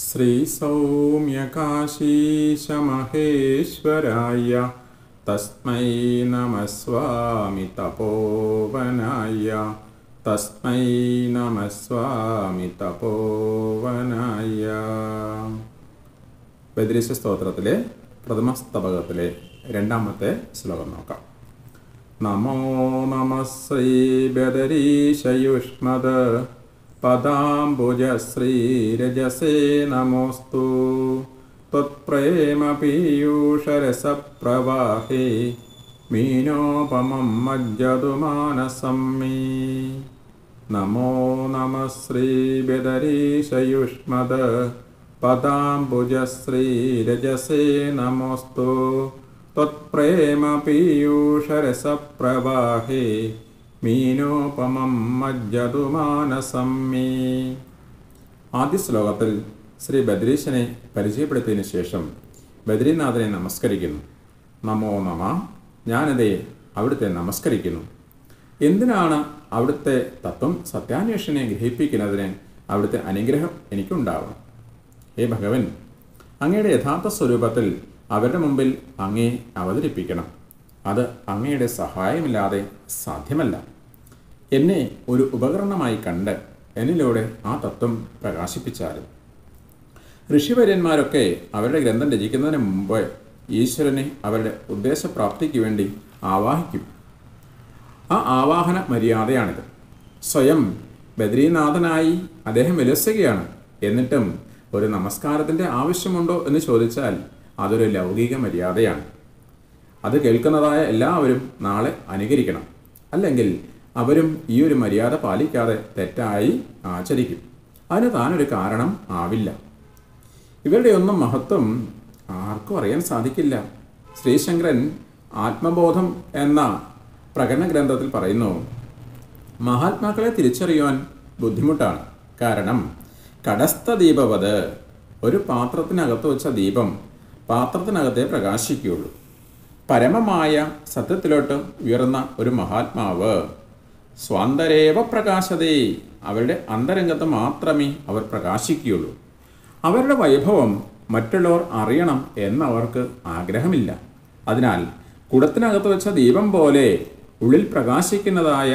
ശ്രീ സൗമ്യകാശീശമഹേശ്വരായ തസ്മൈ നമസ്വാമി തപോവനായ തസ്മൈ നമസ്വാമി തപോവനായ. ബദ്രീശ സ്തോത്രത്തിലെ പ്രഥമ സ്തവകത്തിലെ രണ്ടാമത്തെ ശ്ലോകം നോക്കാം. നമോ നമഃ ശ്രീ ബദരീശയുഷ്മദ പദാംബുജശ്രീരജസേ നമോസ്തു ത്വത്പ്രേമ പീയൂഷരസപ്രവാഹേ മീനോപമം മജ്ജതു മാനസം മേ. നമോ നമഃ ശ്രീ ബദരീശയുഷ്മദ പദാംബുജശ്രീരജസേ നമോസ്തു ത്വത്പ്രേമ പീയൂഷരസപ്രവാഹേ മീനോപമം മജ്ജതു മാനസം മേ. ആദ്യ ശ്ലോകത്തിൽ ശ്രീ ബദ്രീശനെ പരിചയപ്പെടുത്തിയതിനു ശേഷം ബദ്രീനാഥനെ നമസ്കരിക്കുന്നു. നമോ നമ, ഞാനതേ അവിടുത്തെ നമസ്കരിക്കുന്നു. എന്തിനാണ് അവിടുത്തെ തത്വം സത്യാന്വേഷണയെ ഗ്രഹിപ്പിക്കുന്നതിന് അവിടുത്തെ അനുഗ്രഹം എനിക്കുണ്ടാവണം. ഹേ ഭഗവൻ, അങ്ങയുടെ യഥാർത്ഥ സ്വരൂപത്തിൽ അവരുടെ മുമ്പിൽ അങ്ങയെ അവതരിപ്പിക്കണം. അത് അങ്ങയുടെ സഹായമില്ലാതെ സാധ്യമല്ല. എന്നെ ഒരു ഉപകരണമായി കണ്ട് എന്നിലൂടെ ആ തത്വം പ്രകാശിപ്പിച്ചാലും. ഋഷിവര്യന്മാരൊക്കെ അവരുടെ ഗ്രന്ഥം രചിക്കുന്നതിന് മുമ്പ് ഈശ്വരനെ അവരുടെ ഉദ്ദേശപ്രാപ്തിക്ക് വേണ്ടി ആവാഹിക്കും. ആ ആവാഹന മര്യാദയാണിത്. സ്വയം ബദ്രീനാഥനായി അദ്ദേഹം വിലസുകയാണ്. എന്നിട്ടും ഒരു നമസ്കാരത്തിൻ്റെ ആവശ്യമുണ്ടോ എന്ന് ചോദിച്ചാൽ അതൊരു ലൗകിക മര്യാദയാണ്. അത് കേൾക്കുന്നതായ എല്ലാവരും നാളെ അനുകരിക്കണം. അല്ലെങ്കിൽ അവരും ഈ ഒരു മര്യാദ പാലിക്കാതെ തെറ്റായി ആചരിക്കും. അതിന് താനൊരു കാരണം ആവില്ല. ഇവരുടെ ഒന്നും മഹത്വം ആർക്കും അറിയാൻ സാധിക്കില്ല. ശ്രീശങ്കരൻ ആത്മബോധം എന്ന പ്രകടന ഗ്രന്ഥത്തിൽ പറയുന്നു, മഹാത്മാക്കളെ തിരിച്ചറിയുവാൻ ബുദ്ധിമുട്ടാണ്. കാരണം കടസ്ഥ ദീപവത്, ഒരു പാത്രത്തിനകത്ത് വെച്ച ദീപം പാത്രത്തിനകത്തെ പ്രകാശിക്കുകയുള്ളൂ. പരമമായ സത്യത്തിലോട്ട് ഉയർന്ന ഒരു മഹാത്മാവ് സ്വാന്തരേവ പ്രകാശതേ, അവരുടെ അന്തരംഗത്ത് മാത്രമേ അവർ പ്രകാശിക്കുകയുള്ളൂ. അവരുടെ വൈഭവം മറ്റുള്ളവർ അറിയണം എന്നവർക്ക് ആഗ്രഹമില്ല. അതിനാൽ കുടത്തിനകത്ത് വെച്ച ദീപം പോലെ ഉള്ളിൽ പ്രകാശിക്കുന്നതായ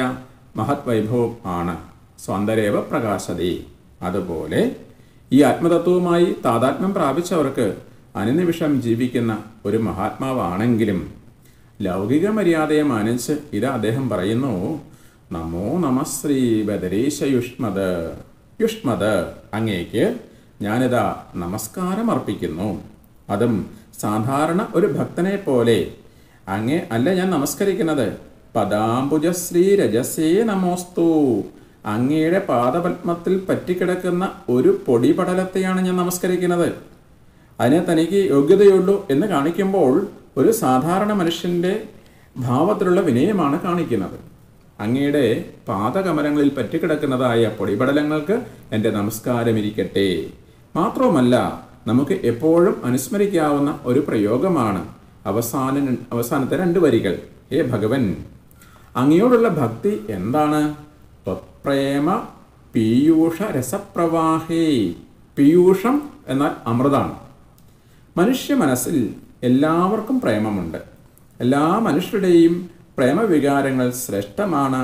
മഹത് വൈഭവം ആണ് സ്വാന്തരേവ പ്രകാശതേ. അതുപോലെ ഈ ആത്മതത്വവുമായി താതാത്മ്യം പ്രാപിച്ചവർക്ക് അനുനിമിഷം ജീവിക്കുന്ന ഒരു മഹാത്മാവാണെങ്കിലും ലൗകിക മര്യാദയെ മാനിച്ച് ഇത് അദ്ദേഹം പറയുന്നു, നമോ നമഃ ശ്രീ ബദരീശയുഷ്മദ്. യുഷ്മദ്, അങ്ങേക്ക് ഞാനിതാ നമസ്കാരം അർപ്പിക്കുന്നു. അതും സാധാരണ ഒരു ഭക്തനെ പോലെ അങ്ങേ അല്ല ഞാൻ നമസ്കരിക്കുന്നത്. പദാംബുജശ്രീ രജസേ നമോസ്തു, അങ്ങയുടെ പാദപത്മത്തിൽ പറ്റിക്കിടക്കുന്ന ഒരു പൊടിപടലത്തെയാണ് ഞാൻ നമസ്കരിക്കുന്നത്. അതിനെ തനിക്ക് യോഗ്യതയുള്ളൂ എന്ന് കാണിക്കുമ്പോൾ ഒരു സാധാരണ മനുഷ്യൻ്റെ ഭാവത്തിലുള്ള വിനയമാണ് കാണിക്കുന്നത്. അങ്ങയുടെ പാദകമലങ്ങളിൽ പറ്റിക്കിടക്കുന്നതായ പൊടിപടലങ്ങൾക്ക് എൻ്റെ നമസ്കാരമിരിക്കട്ടെ. മാത്രവുമല്ല, നമുക്ക് എപ്പോഴും അനുസ്മരിക്കാവുന്ന ഒരു പ്രയോഗമാണ് അവസാനത്തെ 2 വരികൾ. ഹേ ഭഗവൻ, അങ്ങയോടുള്ള ഭക്തി എന്താണ്? ത്വത്പ്രേമ പീയൂഷ രസപ്രവാഹേ. പീയൂഷം എന്നാൽ അമൃതാണ്. മനുഷ്യ മനസ്സിൽ എല്ലാവർക്കും പ്രേമമുണ്ട്. എല്ലാ മനുഷ്യരുടെയും പ്രേമവികാരങ്ങൾ ശ്രേഷ്ഠമാണ്,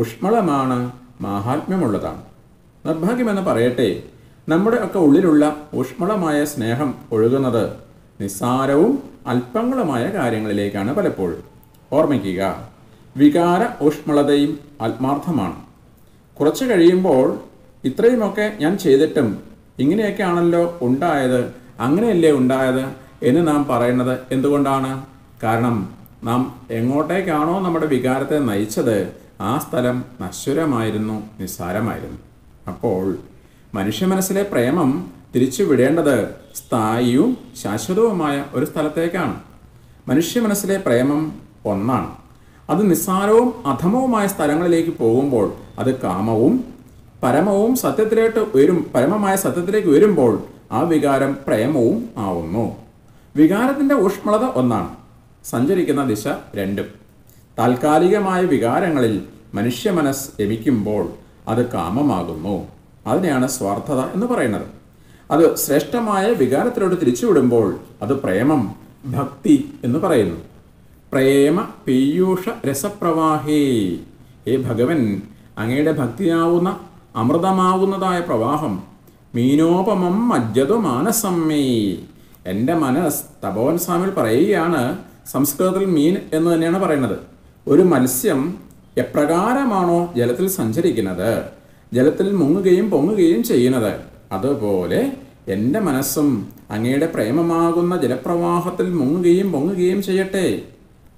ഊഷ്മളമാണ്, മാഹാത്മ്യമുള്ളതാണ്. നിർഭാഗ്യമെന്ന് പറയട്ടെ, നമ്മുടെ ഒക്കെ ഉള്ളിലുള്ള ഊഷ്മളമായ സ്നേഹം ഒഴുകുന്നത് നിസ്സാരവും അല്പങ്ങളുമായ കാര്യങ്ങളിലേക്കാണ് പലപ്പോഴും. ഓർമ്മിക്കുക, വികാര ഊഷ്മളതയും ആത്മാർത്ഥമാണ്. കുറച്ച് കഴിയുമ്പോൾ ഇത്രയുമൊക്കെ ഞാൻ ചെയ്തിട്ടും ഇങ്ങനെയൊക്കെ ആണല്ലോ ഉണ്ടായത്, അങ്ങനെയല്ലേ ഉണ്ടായത് എന്ന് നാം പറയുന്നത് എന്തുകൊണ്ടാണ്? കാരണം നാം എങ്ങോട്ടേക്കാണോ നമ്മുടെ വികാരത്തെ നയിച്ചത് ആ സ്ഥലം നശ്വരമായിരുന്നു, നിസ്സാരമായിരുന്നു. അപ്പോൾ മനുഷ്യ മനസ്സിലെ പ്രേമം തിരിച്ചു വിടേണ്ടത് സ്ഥായിയും ശാശ്വതവുമായ ഒരു സ്ഥലത്തേക്കാണ്. മനുഷ്യ മനസ്സിലെ പ്രേമം ഒന്നാണ്. അത് നിസ്സാരവും അധമവുമായ സ്ഥലങ്ങളിലേക്ക് പോകുമ്പോൾ അത് കാമവും പരമമായ സത്യത്തിലേക്ക് ഉയരുമ്പോൾ ആ വികാരം പ്രേമവും ആവുന്നു. വികാരത്തിൻ്റെ ഊഷ്മളത ഒന്നാണ്, സഞ്ചരിക്കുന്ന ദിശ 2. താൽക്കാലികമായ വികാരങ്ങളിൽ മനുഷ്യ മനസ്സ് രമിക്കുമ്പോൾ അത് കാമമാകുന്നു. അതിനെയാണ് സ്വാർത്ഥത എന്ന് പറയുന്നത്. അത് ശ്രേഷ്ഠമായ വികാരത്തിലോട്ട് തിരിച്ചുവിടുമ്പോൾ അത് പ്രേമം, ഭക്തി എന്ന് പറയുന്നു. പ്രേമ പീയൂഷ രസപ്രവാഹേ. ഹേ ഭഗവൻ, അങ്ങയുടെ ഭക്തിയാവുന്ന അമൃതമാവുന്നതായ പ്രവാഹം മീനോപമം മജ്ജതു മാനസമ്മേ. എൻ്റെ മനസ്സ്, തപോവൻ സ്വാമികൾ പറയുകയാണ്, സംസ്കൃതത്തിൽ മീൻ എന്ന് തന്നെയാണ് പറയുന്നത്. ഒരു മത്സ്യം എപ്രകാരമാണോ ജലത്തിൽ സഞ്ചരിക്കുന്നത്, ജലത്തിൽ മുങ്ങുകയും പൊങ്ങുകയും ചെയ്യുന്നത്, അതുപോലെ എൻ്റെ മനസ്സും അങ്ങയുടെ പ്രേമമാകുന്ന ജലപ്രവാഹത്തിൽ മുങ്ങുകയും പൊങ്ങുകയും ചെയ്യട്ടെ.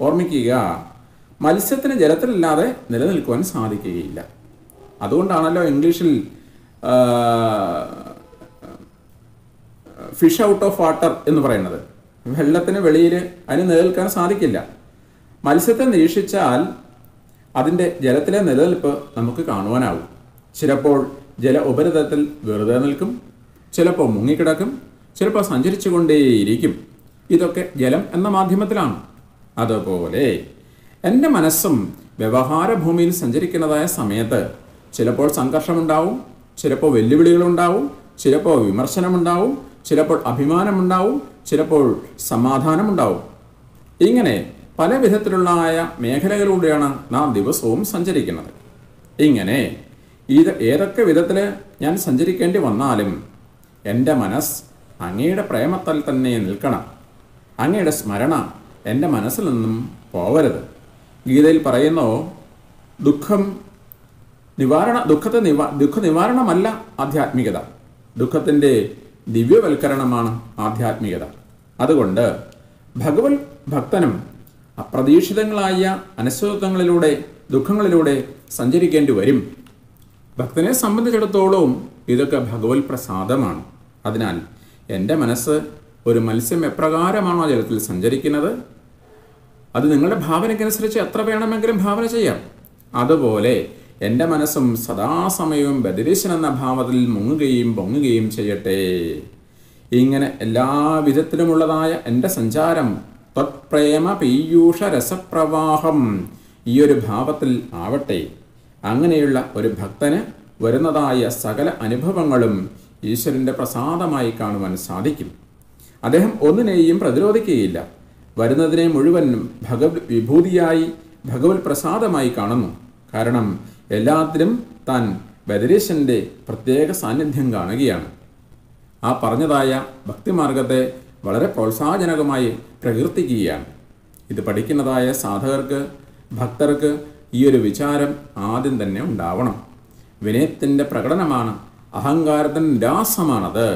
ഓർമ്മിക്കുക, മത്സ്യത്തിന് ജലത്തിലില്ലാതെ നിലനിൽക്കുവാൻ സാധിക്കുകയില്ല. അതുകൊണ്ടാണല്ലോ ഇംഗ്ലീഷിൽ ഫിഷ് ഔട്ട് ഓഫ് വാട്ടർ എന്ന് പറയുന്നത്. വെള്ളത്തിന് വെളിയിൽ അതിന് നിലനിൽക്കാൻ സാധിക്കില്ല. മത്സ്യത്തെ നിരീക്ഷിച്ചാൽ അതിൻ്റെ ജലത്തിലെ നിലനിൽപ്പ് നമുക്ക് കാണുവാനാവും. ചിലപ്പോൾ ജല ഉപരിതലത്തിൽ വെറുതെ നിൽക്കും, ചിലപ്പോൾ മുങ്ങിക്കിടക്കും, ചിലപ്പോൾ സഞ്ചരിച്ചു കൊണ്ടേയിരിക്കും. ഇതൊക്കെ ജലം എന്ന മാധ്യമത്തിലാണ്. അതുപോലെ എൻ്റെ മനസ്സും വ്യവഹാര ഭൂമിയിൽ സഞ്ചരിക്കുന്നതായ സമയത്ത് ചിലപ്പോൾ സംഘർഷമുണ്ടാവും, ചിലപ്പോൾ വെല്ലുവിളികളുണ്ടാവും, ചിലപ്പോൾ വിമർശനമുണ്ടാവും, ചിലപ്പോൾ അഭിമാനമുണ്ടാവും, ചിലപ്പോൾ സമാധാനമുണ്ടാവും. ഇങ്ങനെ പല വിധത്തിലുള്ളതായ മേഖലകളിലൂടെയാണ് നാം ദിവസവും സഞ്ചരിക്കുന്നത്. ഇങ്ങനെ ഏതൊക്കെ വിധത്തിൽ ഞാൻ സഞ്ചരിക്കേണ്ടി വന്നാലും എൻ്റെ മനസ്സ് അങ്ങയുടെ പ്രേമത്താൽ തന്നെ നിൽക്കണം. അങ്ങയുടെ സ്മരണ എൻ്റെ മനസ്സിൽ നിന്നും പോവരുത്. ഗീതയിൽ പറയുന്നു, ദുഃഖ നിവാരണമല്ല ആധ്യാത്മികത, ദുഃഖത്തിൻ്റെ ദിവ്യവൽക്കരണമാണ് ആധ്യാത്മികത. അതുകൊണ്ട് ഭഗവത് ഭക്തനും അപ്രതീക്ഷിതങ്ങളായ അനിശ്ചിതത്വങ്ങളിലൂടെ, ദുഃഖങ്ങളിലൂടെ സഞ്ചരിക്കേണ്ടി വരും. ഭക്തനെ സംബന്ധിച്ചിടത്തോളം ഇതൊക്കെ ഭഗവത് പ്രസാദമാണ്. അതിനാൽ എൻ്റെ മനസ്സ് ഒരു മത്സ്യം എപ്രകാരമാണോ ജലത്തിൽ സഞ്ചരിക്കുന്നത്, അത് നിങ്ങളുടെ ഭാവനയ്ക്കനുസരിച്ച് എത്ര വേണമെങ്കിലും ഭാവന ചെയ്യാം. അതുപോലെ എൻ്റെ മനസ്സും സദാസമയവും ബദിരീശൻ എന്ന ഭാവത്തിൽ മുങ്ങുകയും പൊങ്ങുകയും ചെയ്യട്ടെ. ഇങ്ങനെ എല്ലാ വിധത്തിലുമുള്ളതായ എൻ്റെ സഞ്ചാരം ത്വത്പ്രേമ പീയൂഷ രസപ്രവാഹം ഈ ഒരു ഭാവത്തിൽ ആവട്ടെ. അങ്ങനെയുള്ള ഒരു ഭക്തന് വരുന്നതായ സകല അനുഭവങ്ങളും ഈശ്വരൻ്റെ പ്രസാദമായി കാണുവാൻ സാധിക്കും. അദ്ദേഹം ഒന്നിനെയും പ്രതിരോധിക്കുകയില്ല. വരുന്നതിനെ മുഴുവൻ ഭഗവത് വിഭൂതിയായി, ഭഗവത് പ്രസാദമായി കാണുന്നു. കാരണം എല്ലാത്തിലും താൻ ബദരീശൻ്റെ പ്രത്യേക സാന്നിധ്യം കാണുകയാണ്. ആ പറഞ്ഞതായ ഭക്തിമാർഗത്തെ വളരെ പ്രോത്സാഹജനകമായി പ്രകീർത്തിക്കുകയാണ്. ഇത് പഠിക്കുന്നതായ സാധകർക്ക്, ഭക്തർക്ക് ഈ ഒരു വിചാരം ആദ്യം തന്നെ ഉണ്ടാവണം. വിനയത്തിൻ്റെ പ്രകടനമാണ്, അഹങ്കാരത്തിൻ്റെ നിരാസമാണത്.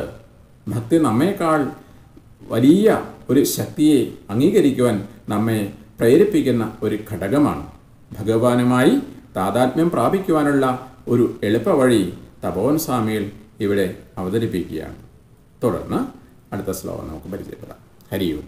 ഭക്തി നമ്മേക്കാൾ വലിയ ഒരു ശക്തിയെ അംഗീകരിക്കുവാൻ നമ്മെ പ്രേരിപ്പിക്കുന്ന ഒരു ഘടകമാണ്. ഭഗവാനുമായി താതാത്മ്യം പ്രാപിക്കുവാനുള്ള ഒരു എളുപ്പവഴി തപോവൻ സ്വാമികൾ ഇവിടെ അവതരിപ്പിക്കുകയാണ്. തുടർന്ന് അടുത്ത ശ്ലോകം നമുക്ക് പരിചയപ്പെടാം. ഹരി ഓം.